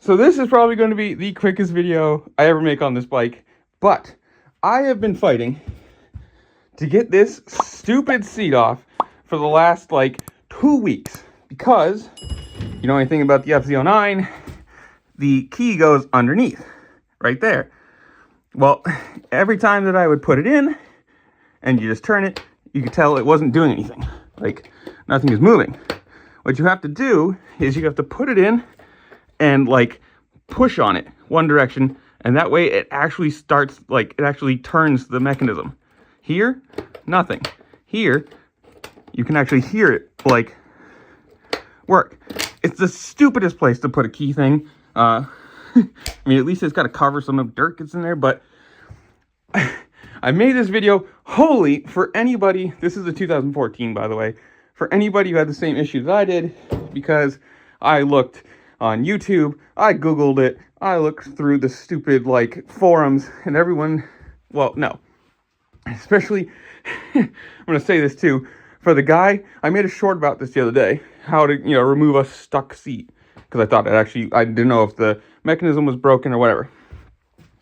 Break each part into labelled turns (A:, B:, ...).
A: So this is probably going to be the quickest video I ever make on this bike, but I have been fighting to get this stupid seat off for the last like 2 weeks because you know anything about the FZ09, the key goes underneath right there. Well, every time that I would put it in and you just turn it, you could tell it wasn't doing anything. Like nothing is moving. What you have to do is you have to put it in and like push on it one direction, and that way it actually starts, like it actually turns the mechanism. Here, nothing. Here, you can actually hear it like work. It's the stupidest place to put a key thing. I mean, at least it's got a cover so no dirt gets in there, but I made this video wholly for anybody. This is a 2014, by the way, for anybody who had the same issue that I did, because I looked on YouTube, I Googled it, I looked through the stupid, like, forums, and everyone, well, no. Especially, I'm going to say this too, for the guy, I made a short about this the other day, how to, you know, remove a stuck seat, because I thought it actually, I didn't know if the mechanism was broken or whatever.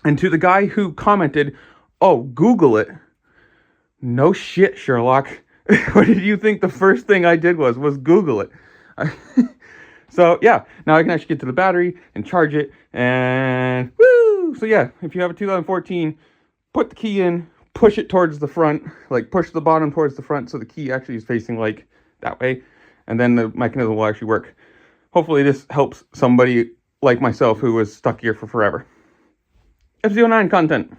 A: And to the guy who commented, oh, Google it. No shit, Sherlock. What did you think the first thing I did was Google it? So, yeah, now I can actually get to the battery and charge it, and woo! So, yeah, if you have a 2014, put the key in, push it towards the front, like push the bottom towards the front so the key actually is facing like that way, and then the mechanism will actually work. Hopefully this helps somebody like myself who was stuck here for forever. FZ09 content.